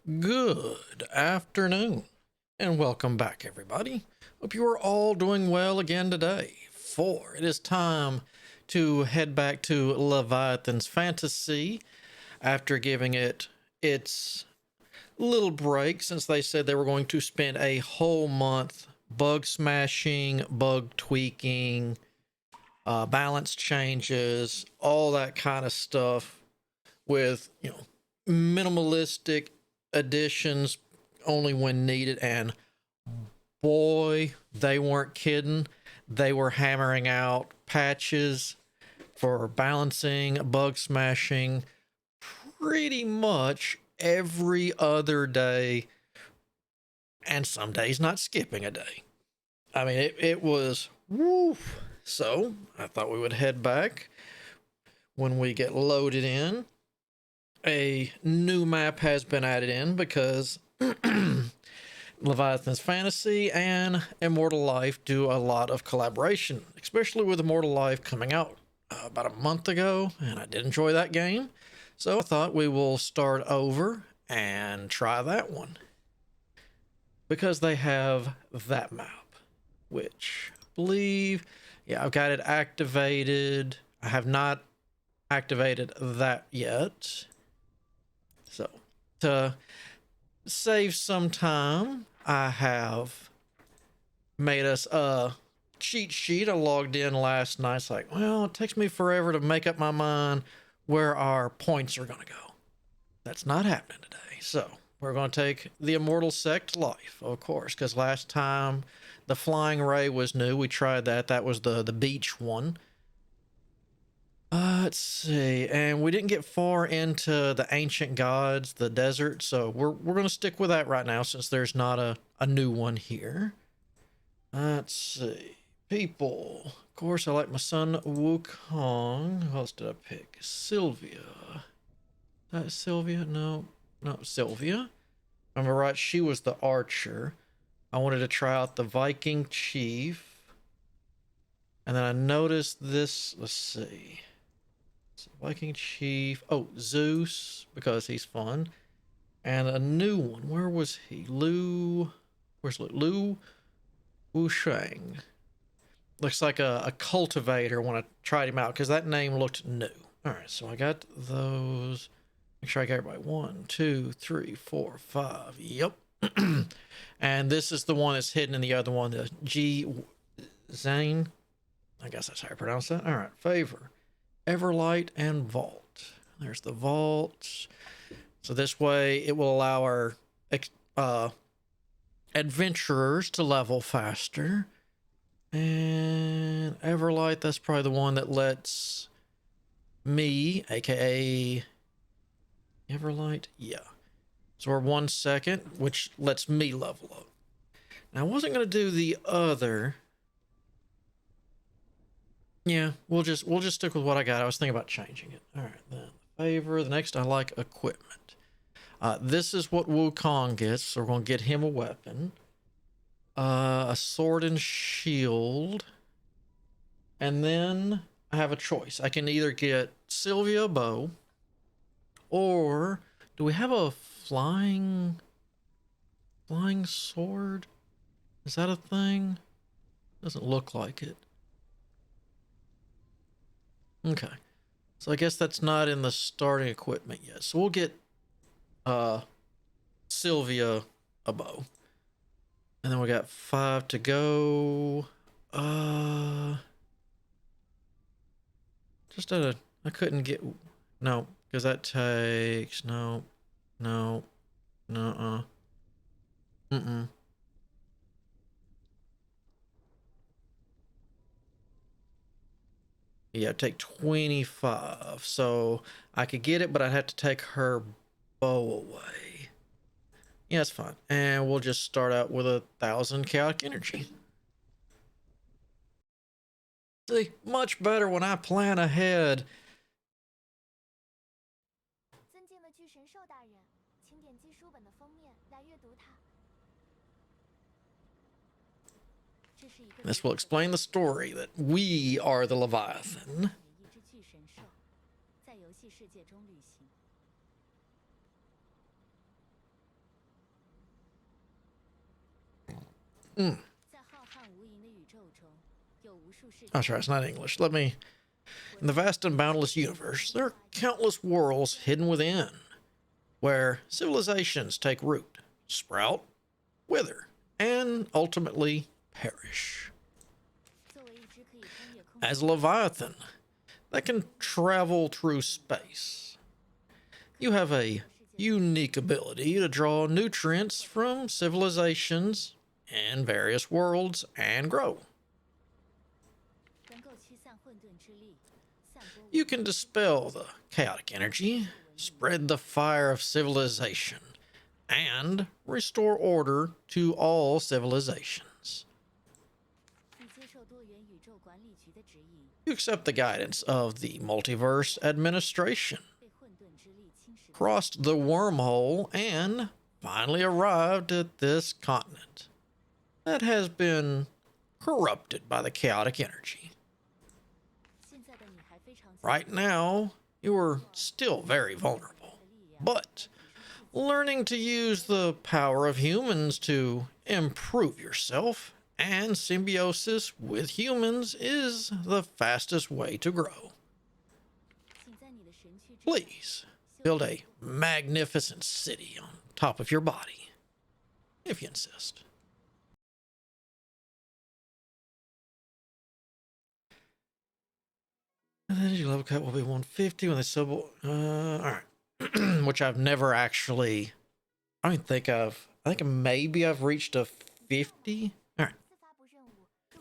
Good afternoon, and welcome back, everybody. Hope you are all doing well again today, for it is time to head back to Leviathan's Fantasy after giving it its little break since they said they were going to spend a whole month bug smashing, bug tweaking, balance changes, all that kind of stuff with, minimalistic additions only when needed. And boy, they weren't kidding. They were hammering out patches for balancing, bug smashing pretty much every other day, and some days not skipping a day. I mean, it was woo. So I thought we would head back when we get loaded in. A new map has been added in because Leviathan's Fantasy and Immortal Life do a lot of collaboration, especially with Immortal Life coming out about a month ago, and I did enjoy that game. So I thought we will start over and try that one because they have that map, which I believe, yeah, I've got it activated. I have not activated that yet. So, to save some time, I have made us a cheat sheet. I logged in last night. It's like, well, it takes me forever to make up my mind where our points are going to go. That's not happening today. So, we're going to take the Immortal Sect Life, of course, because last time the Flying Ray was new. We tried that. That was the beach one. Let's see, and we didn't get far into the ancient gods, the desert, so we're going to stick with that right now since there's not a new one here. Let's see, people. Of course, I like my son Wukong. Who else did I pick? Sylvia. Is that Sylvia? No, Sylvia. Am I right? She was the archer. I wanted to try out the Viking chief, and then I noticed this. Let's see. Viking chief. Oh, Zeus, because he's fun. And a new one. Where was he? Where's Lu? Lu Wushang. Looks like a cultivator when I tried him out because that name looked new. All right, so I got those. Make sure I got everybody. 1, 2, 3, 4, 5. Yep. And this is the one that's hidden in the other one, the G Zane. I guess that's how I pronounce that. All right, favor. Everlight and Vault. There's the Vault. So this way it will allow our adventurers to level faster. And Everlight, that's probably the one that lets me, aka Everlight, yeah. So we're 1 second, which lets me level up. Now I wasn't going to do the other. Yeah, we'll just stick with what I got. I was thinking about changing it. All right, then favor. The next, I like equipment. This is what Wukong gets, so we're gonna get him a weapon, a sword and shield, and then I have a choice. I can either get Sylvia a bow, or do we have a flying sword? Is that a thing? Doesn't look like it. Okay, so I guess that's not in the starting equipment yet. So we'll get Sylvia a bow, and then we got 5 to go. Just I couldn't get, no, because that takes, no, yeah, take 25. So I could get it, but I'd have to take her bow away. Yeah, it's fine. And we'll just start out with 1,000 chaotic energy. See, much better when I plan ahead. This will explain the story that we are the Leviathan. Mm. Oh, sorry, it's not English. Let me. In the vast and boundless universe, there are countless worlds hidden within, where civilizations take root, sprout, wither, and ultimately perish. As a Leviathan that can travel through space, you have a unique ability to draw nutrients from civilizations and various worlds and grow. You can dispel the chaotic energy, spread the fire of civilization, and restore order to all civilizations. You accept the guidance of the Multiverse Administration, crossed the wormhole, and finally arrived at this continent that has been corrupted by the chaotic energy. Right now, you are still very vulnerable, but learning to use the power of humans to improve yourself and symbiosis with humans is the fastest way to grow. Please build a magnificent city on top of your body, if you insist. And then your level cap will be 150 when they sub. Alright. Which I've never actually. I don't think I've. I think maybe I've reached a 50. Alright.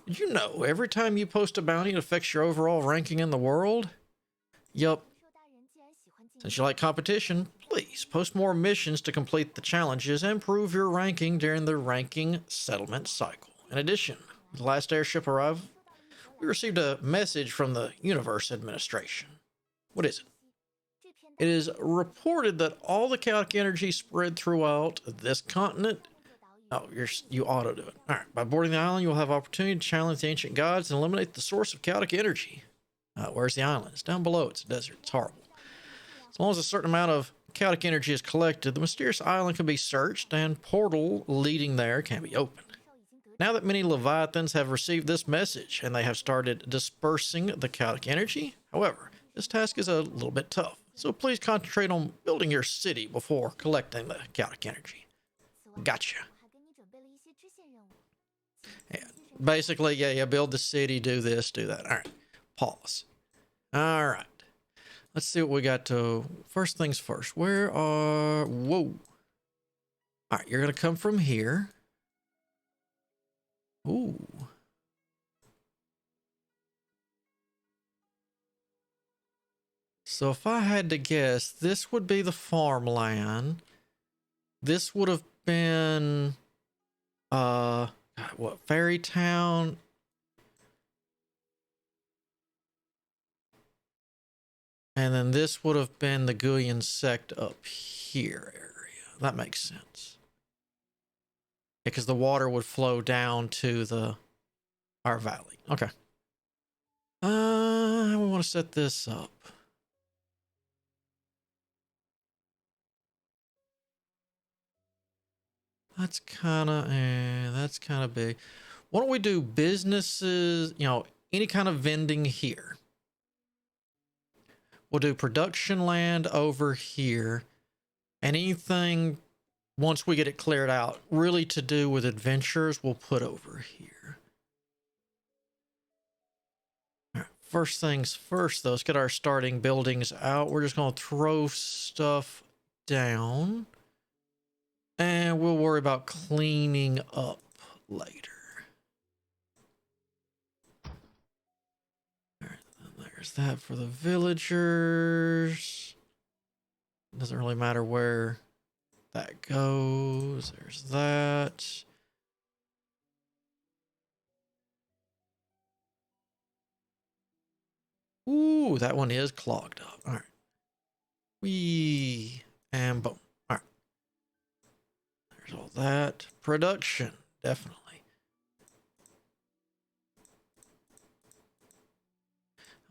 Did you know every time you post a bounty, it affects your overall ranking in the world? Yup. Since you like competition, please post more missions to complete the challenges and improve your ranking during the ranking settlement cycle. In addition, the last airship arrived, we received a message from the Universe Administration. What is it? It is reported that all the chaotic energy spread throughout this continent. Oh, you auto do it. All right. By boarding the island, you will have opportunity to challenge the ancient gods and eliminate the source of chaotic energy. Where's the island? It's down below. It's a desert. It's horrible. As long as a certain amount of chaotic energy is collected, the mysterious island can be searched and portal leading there can be opened. Now that many Leviathans have received this message and they have started dispersing the chaotic energy, however, this task is a little bit tough. So please concentrate on building your city before collecting the chaotic energy. Gotcha. Yeah, basically, yeah, build the city, do this, do that. All right, pause. All right. Let's see what we got to. First things first. Whoa. All right, you're going to come from here. Ooh. So if I had to guess, this would be the farmland. This would have been, what, Fairy Town? And then this would have been the Guyan sect up here area. That makes sense. Because the water would flow down to our valley. Okay. We want to set this up. That's kind of big. Why don't we do businesses, any kind of vending here. We'll do production land over here. And anything, once we get it cleared out, really to do with adventures, we'll put over here. All right, first things first, though, let's get our starting buildings out. We're just going to throw stuff down. And we'll worry about cleaning up later. All right, there's that for the villagers. Doesn't really matter where that goes. There's that. Ooh, that one is clogged up. All right. And boom. All right. There's all that. Production, definitely.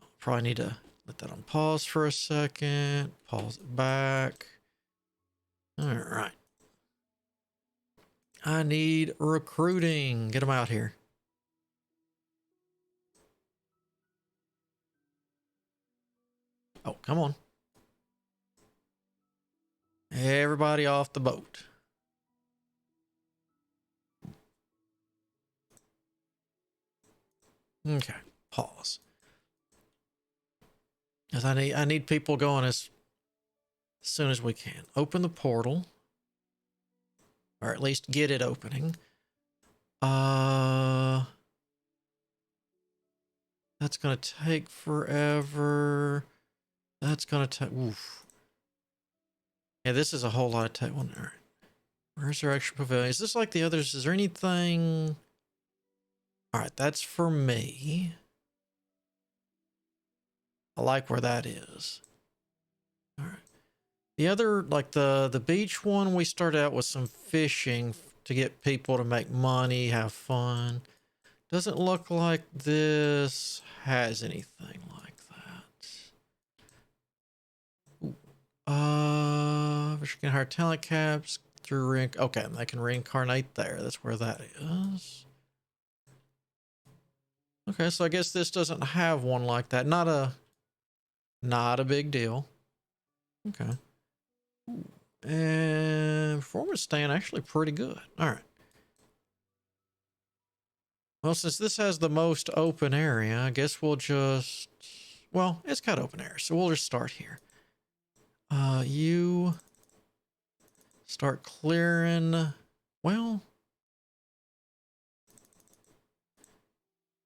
I'll probably need to let that on pause for a second. Pause it back. All right. I need recruiting. Get them out here. Oh, come on. Everybody off the boat. Okay, pause. Because I need people going as soon as we can. Open the portal. Or at least get it opening. That's gonna take forever. That's gonna take. Oof. Yeah, this is a whole lot of take. All right. Resurrection Pavilion. Is this like the others? Is there anything? All right, that's for me. I like where that is. All right. The other, like the beach one, we started out with some fishing to get people to make money, have fun. Doesn't look like this has anything like that. Ooh. We can hire talent caps through okay, and they can reincarnate there. That's where that is. Okay, so I guess this doesn't have one like that. Not a big deal. Okay. And performance stand actually pretty good. All right. Well, since this has the most open area, I guess we'll just, well, it's got open air, so we'll just start here. You start clearing, well,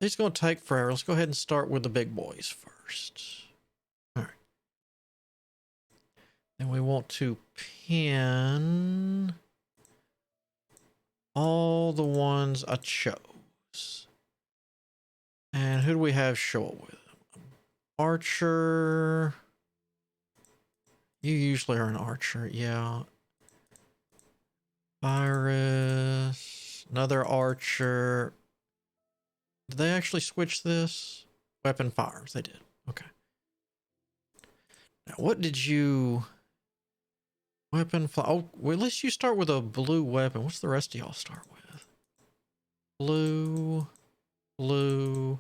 it's going to take forever. Let's go ahead and start with the big boys first. All right. Then we want to pin all the ones I chose. And who do we have show up with? Archer. You usually are an archer, yeah. Virus. Another archer. Did they actually switch this? Weapon fires. They did. Okay. Now, what did you... Weapon fire. Oh, well, at least you start with a blue weapon. What's the rest of y'all start with? Blue. Blue.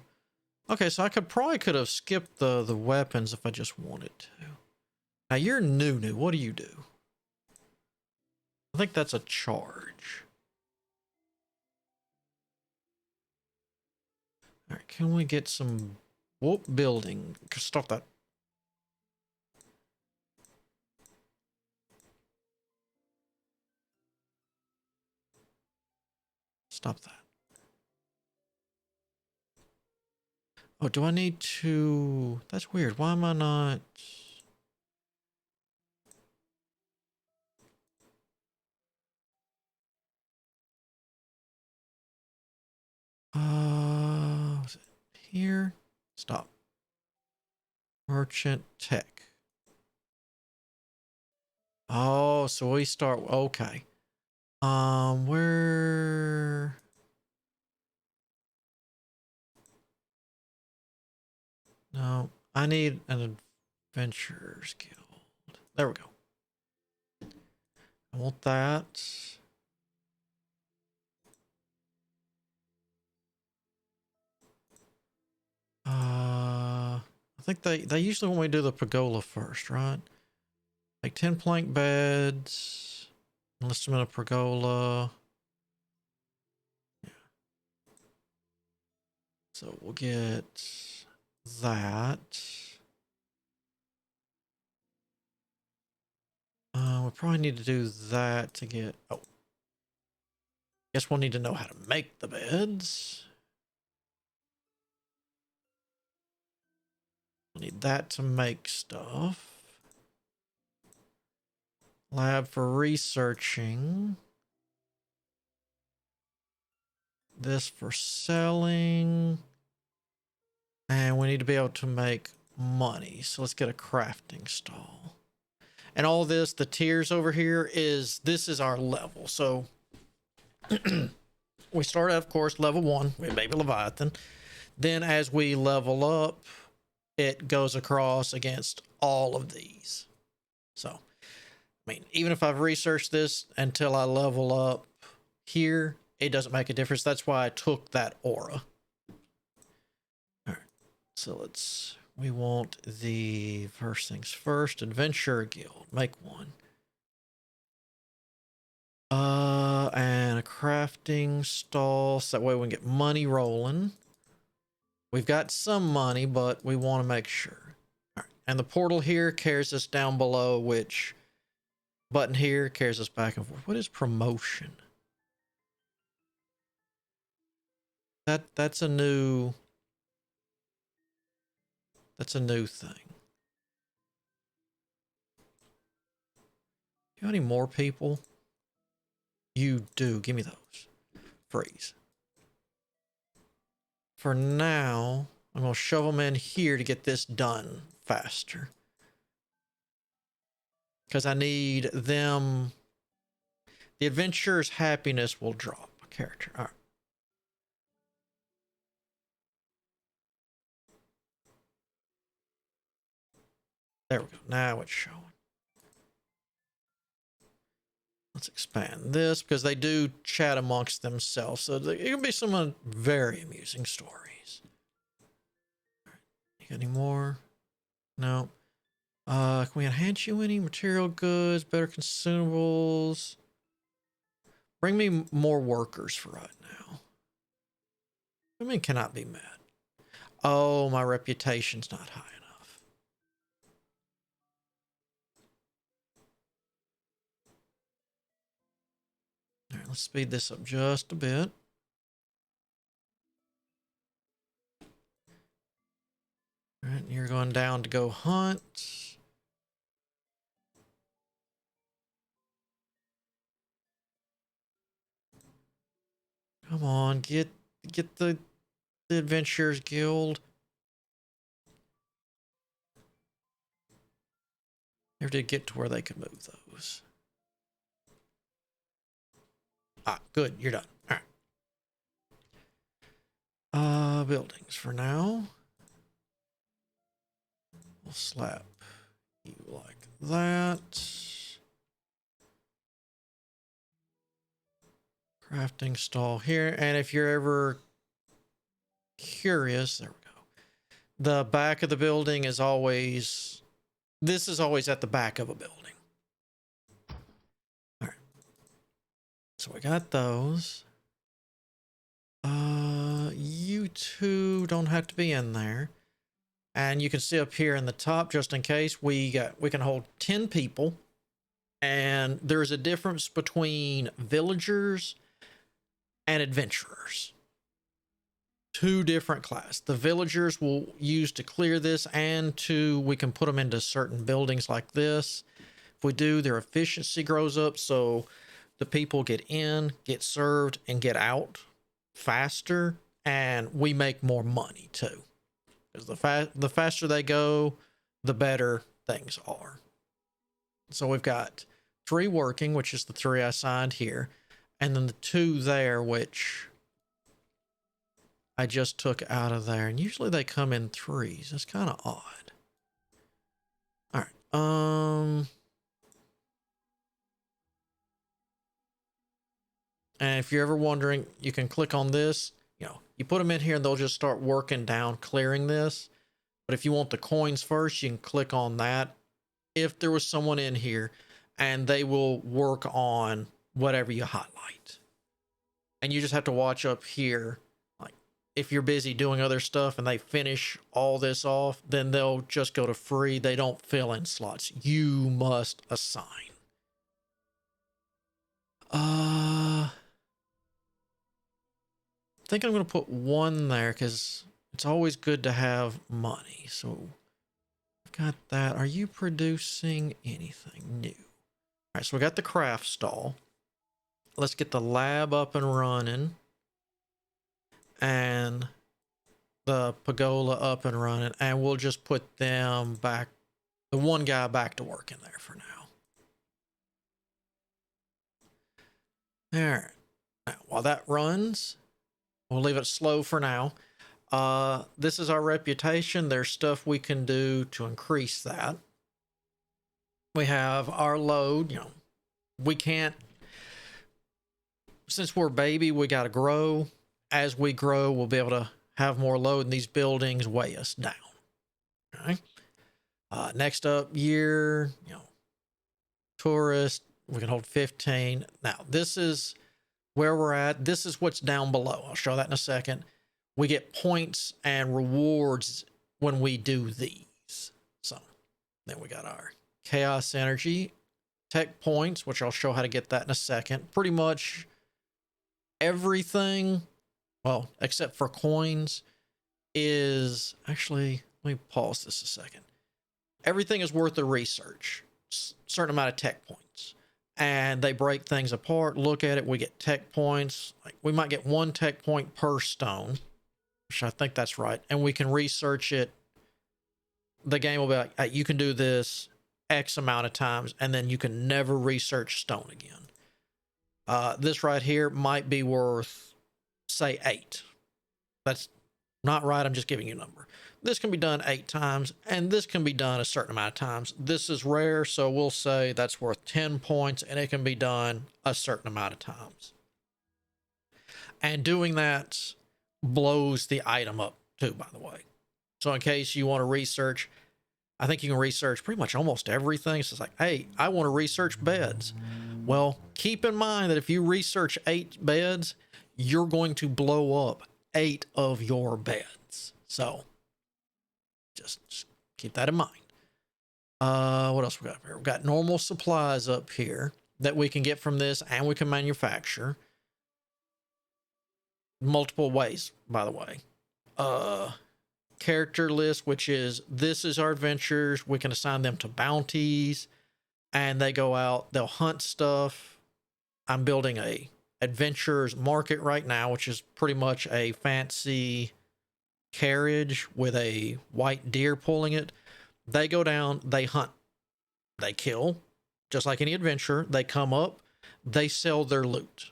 Okay, so I could have skipped the weapons if I just wanted to. Now, you're new. What do you do? I think that's a charge. All right, can we get some building? Stop that. Stop that. Oh, do I need to... That's weird. Why am I not... Was it here? Stop. Merchant tech. Oh, so we start... Okay. Where... No, I need an adventurers guild. There we go. I want that. I think they usually want me to do the pergola first, right? Like 10 plank beds. Enlist them in a pergola. Yeah. So we'll get that. We probably need to do that to get... Oh. Guess we'll need to know how to make the beds. We'll need that to make stuff. Lab for researching. This for selling. And we need to be able to make money. So let's get a crafting stall. And all this, the tiers over here this is our level. So we start out, of course, level 1 with Baby Leviathan. Then as we level up, it goes across against all of these. So, I mean, even if I've researched this until I level up Here, it doesn't make a difference. That's why I took that aura. All right, so we want the first things first, Adventure Guild, make one. And a crafting stall, so that way we can get money rolling. We've got some money, but we want to make sure. All right, and the portal here carries us down below, which button here carries us back and forth. What is promotion? That's a new thing. You have any more people? You do. Give me those. Freeze. For now, I'm going to shove them in here to get this done faster. Because I need them. The adventurer's happiness will drop a character. All right. There we go. Now it's showing. Let's expand this because they do chat amongst themselves. So it can be some very amusing stories. All right. You got any more? No. Can we enhance you any material goods, better consumables? Bring me more workers for right now. I mean, cannot be met. Oh, my reputation's not high enough. All right, let's speed this up just a bit. All right, you're going down to go hunt. Come on, get the Adventurers Guild. Never did get to where they could move those. Ah, good, you're done. All right. Buildings for now. We'll slap you like that. Crafting stall here. And if you're ever curious, there we go. The back of the building is always, this is always at the back of a building. All right. So we got those. You two don't have to be in there. And you can see up here in the top, just in case, we can hold 10 people. And there's a difference between villagers and adventurers. Two different classes. The villagers will use to clear this, and we can put them into certain buildings like this. If we do, their efficiency grows up, so the people get in, get served, and get out faster, and we make more money too. Because the faster they go, the better things are. So we've got 3 working, which is the 3 I signed here, and then the 2 there, which I just took out of there. And usually they come in 3s. That's kind of odd. All right. And if you're ever wondering, you can click on this. You put them in here and they'll just start working down, clearing this. But if you want the coins first, you can click on that. If there was someone in here, and they will work on whatever you highlight. And you just have to watch up here. Like, if you're busy doing other stuff and they finish all this off, then they'll just go to free. They don't fill in slots. You must assign. I think I'm going to put 1 there because it's always good to have money. So I've got that. Are you producing anything new? All right, so we got the craft stall. Let's get the lab up and running. And the pagola up and running. And we'll just put them back, the 1 guy back to work in there for now. All right. Now, while that runs, we'll leave it slow for now. This is our reputation. There's stuff we can do to increase that. We have our load. We can't since we're baby, we got to grow. As we grow, we'll be able to have more load, and these buildings weigh us down. Okay. Next up, year, tourist, we can hold 15. Now, this is where we're at. This is what's down below. I'll show that in a second. We get points and rewards when we do these. So then we got our chaos energy, tech points, which I'll show how to get that in a second. Pretty much everything, well, except for coins, is actually, let me pause this a second. Everything is worth a research, certain amount of tech points. And they break things apart, look at it, we get tech points. Like we might get 1 tech point per stone, which I think that's right. And we can research it. The game will be like, hey, you can do this X amount of times, and then you can never research stone again. This right here might be worth, say, 8. That's not right. I'm just giving you a number. This can be done 8 times, and this can be done a certain amount of times. This is rare, so we'll say that's worth 10 points, and it can be done a certain amount of times. And doing that blows the item up too, by the way. So in case you want to research, I think you can research pretty much almost everything. So it's like, hey, I want to research beds. Well, keep in mind that if you research 8 beds, you're going to blow up 8 of your beds. So just keep that in mind. What else we got here? We've got normal supplies up here that we can get from this, and we can manufacture multiple ways, by the way. Character list, which is, this is our adventures. We can assign them to bounties, and they go out, they'll hunt stuff. I'm building a adventurers market right now, which is pretty much a fancy carriage with a white deer pulling it. They go down, they hunt, they kill, just like any adventurer. They come up, they sell their loot.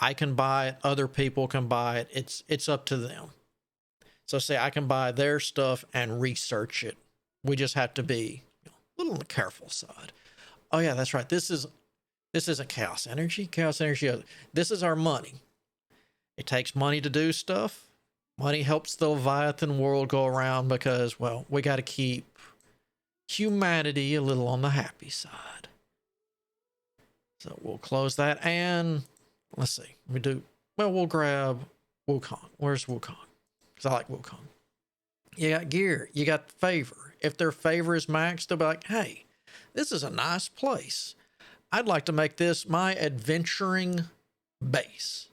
I can buy it, other people can buy it. It's up to them. So say I can buy their stuff and research it. We just have to be a little on the careful side. Oh yeah, that's right. This isn't chaos energy. Chaos energy, this is our money. It takes money to do stuff. Money helps the Leviathan world go around because, well, we got to keep humanity a little on the happy side. So we'll close that, and let's see. We'll grab Wukong. Where's Wukong? Because I like Wukong. You got gear. You got favor. If their favor is maxed, they'll be like, hey, this is a nice place. I'd like to make this my adventuring base.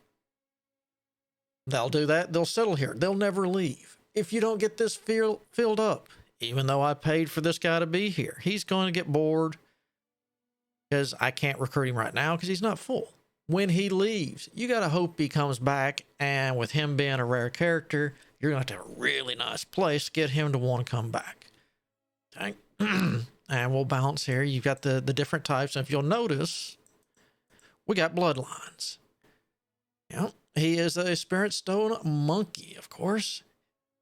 They'll do that. They'll settle here. They'll never leave. If you don't get this filled up, even though I paid for this guy to be here, he's going to get bored because I can't recruit him right now because he's not full. When he leaves, you got to hope he comes back, and with him being a rare character, you're going to have a really nice place to get him to want to come back. Okay? And we'll balance here. You've got the different types, and if you'll notice, we got bloodlines. Yep. He is a Spirit Stone monkey, of course.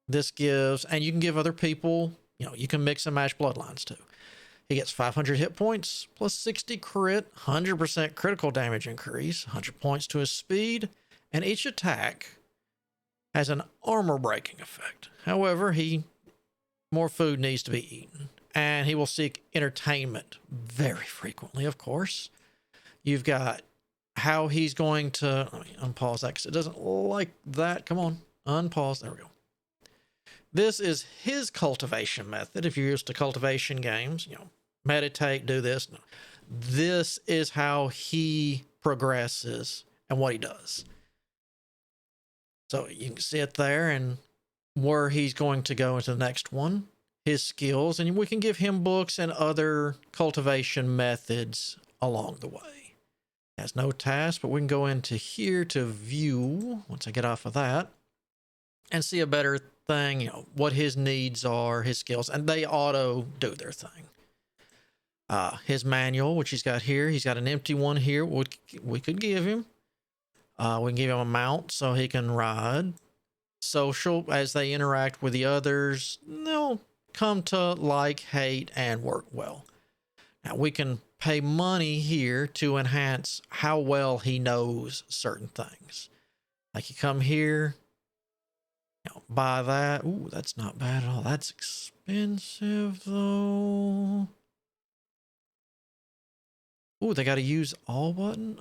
This gives, and you can give other people, you can mix and match bloodlines too. He gets 500 hit points, plus 60 crit, 100% critical damage increase, 100 points to his speed, and each attack has an armor breaking effect. However, more food needs to be eaten, and he will seek entertainment very frequently, of course. You've got how he's going to, let me unpause that because it doesn't like that. Come on, unpause. There we go. This is his cultivation method. If you're used to cultivation games, meditate, do this. No. This is how he progresses and what he does. So you can see it there and where he's going to go into the next one, his skills, and we can give him books and other cultivation methods along the way. Has no task, but we can go into here to view once I get off of that and see a better thing, what his needs are, his skills, and they auto do their thing. His manual, which he's got here, he's got an empty one here. We could give him. We can give him a mount so he can ride. Social, as they interact with the others, they'll come to like, hate, and work well. Now we can pay money here to enhance how well he knows certain things. Like you come here, you know, buy that. Ooh, that's not bad at all. That's expensive though. Ooh, they got a use all button.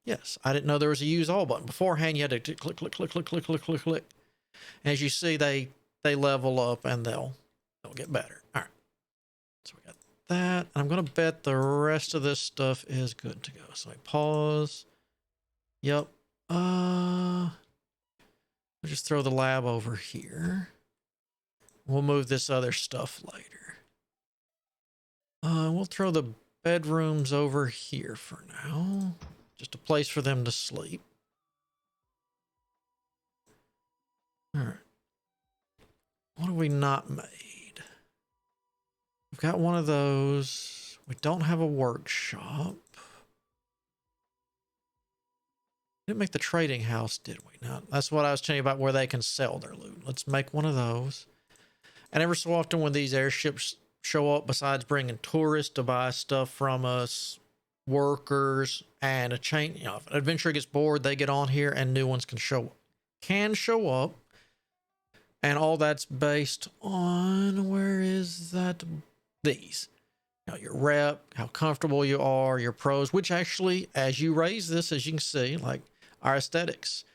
Yes, I didn't know there was a use all button. Beforehand, you had to click, click, click, click, click, click, click, click. As you see, they level up and they'll get better. All right. So we got that. I'm gonna bet the rest of this stuff is good to go. So I pause. Yep. We'll just throw the lab over here. We'll move this other stuff later. We'll throw the bedrooms over here for now. Just a place for them to sleep. All right. What have we not made? We've got one of those. We don't have a workshop. Didn't make the trading house, did we? No, that's what I was telling you about, where they can sell their loot. Let's make one of those. And every so often when these airships show up, besides bringing tourists to buy stuff from us, workers, and a chain, you know, if an adventurer gets bored, they get on here and new ones can show up. And all that's based on, where is that? These. You know, your rep, how comfortable you are, your pros, which actually, as you raise this, as you can see, like our aesthetics,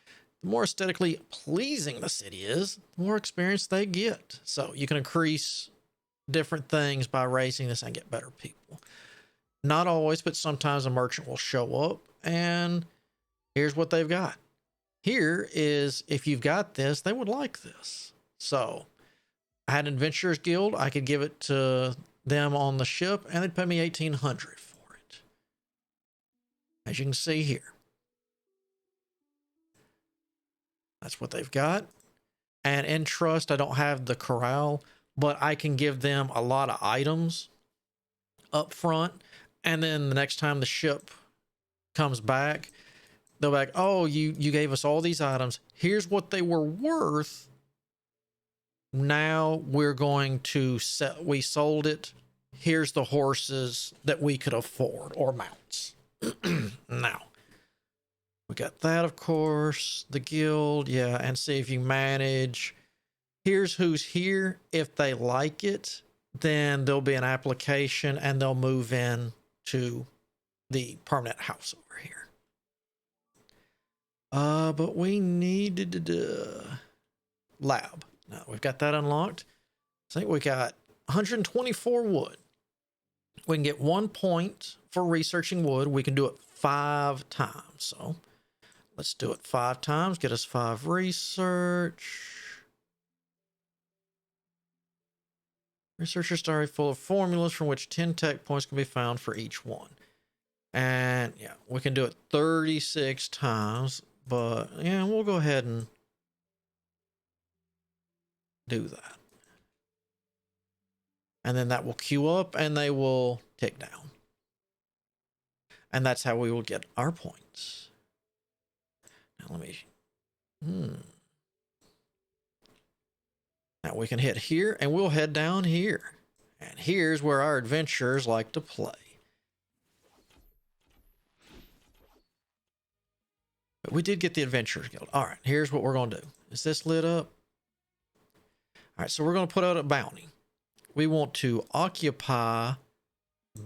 the more aesthetically pleasing the city is, the more experience they get. So you can increase different things by raising this and get better people. Not always, but sometimes a merchant will show up and here's what they've got. Here is, if you've got this, they would like this. So I had an Adventurers Guild. I could give it to them on the ship and they'd pay me $1,800 for it. As you can see here. That's what they've got. And in trust, I don't have the corral, but I can give them a lot of items up front. And then the next time the ship comes back, they'll be like, oh, you gave us all these items. Here's what they were worth. Now we're going to sell. We sold it. Here's the horses that we could afford, or mounts. Now, we got that, of course, the guild. Yeah, and see if you manage. Here's who's here. If they like it, then there'll be an application and they'll move in to the permanent house over here. But we needed lab. Now we've got that unlocked. I think we got 124 wood. We can get 1 point for researching wood. We can do it 5 times. So let's do it 5 times. Get us 5 research. Researcher story full of formulas from which 10 tech points can be found for each one. And yeah, we can do it 36 times. But yeah, we'll go ahead and do that. And then that will queue up and they will tick down. And that's how we will get our points. Now let me... Now we can hit here and we'll head down here. And here's where our adventurers like to play. But we did get the Adventurers Guild. All right, here's what we're going to do. Is this lit up? All right, so we're going to put out a bounty. We want to occupy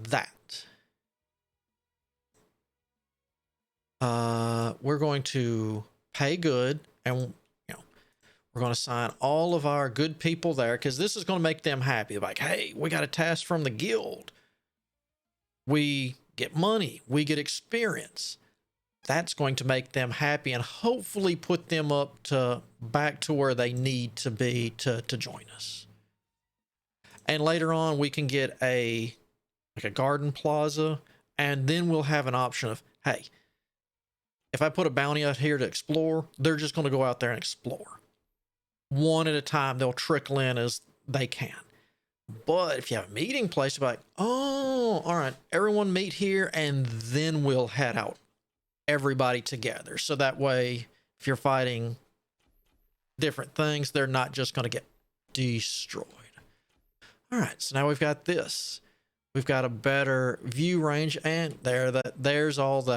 that. We're going to pay good, and you know, we're going to assign all of our good people there, because this is going to make them happy. Like, hey, we got a task from the guild. We get money. We get experience. That's going to make them happy and hopefully put them up to back to where they need to be to join us. And later on, we can get a garden plaza, and then we'll have an option of, hey, if I put a bounty out here to explore, they're just going to go out there and explore. One at a time, they'll trickle in as they can. But if you have a meeting place, you'll be like, oh, all right, everyone meet here, and then we'll head out. Everybody together. So that way, if you're fighting different things, they're not just going to get destroyed. All right, so now we've got this. We've got a better view range, and there's all the